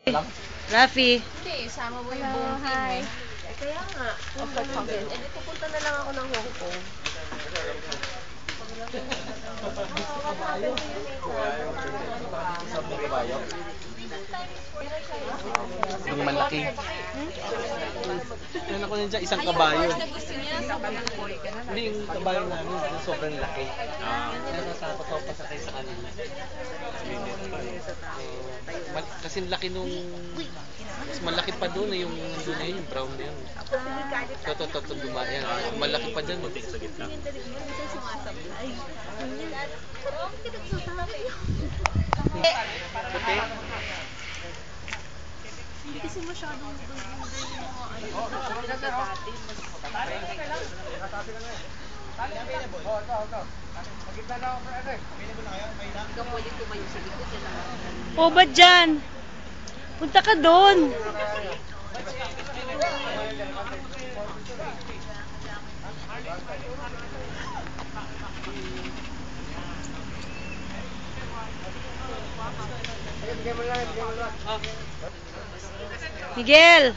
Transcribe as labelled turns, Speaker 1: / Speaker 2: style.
Speaker 1: Rafi.
Speaker 2: Hindi, sama mo yung buong team eh. Kaya nga, eh di pupunta na lang ako ng Hong Kong.
Speaker 3: Yung malaki. Yan ako nandiyan, isang kabayo. Hindi, yung kabayo namin, sobrang laki. Natatakot pa sakay sa kanila. Kasi laki nung... Mas malaki pa doon yung doon na yun, yung brown na yun. Toto dumaan. Malaki pa dyan. Buti sa gitna. Puti?
Speaker 2: Kasi masyadong
Speaker 1: O, ba't dyan? Punta ka doon. Miguel!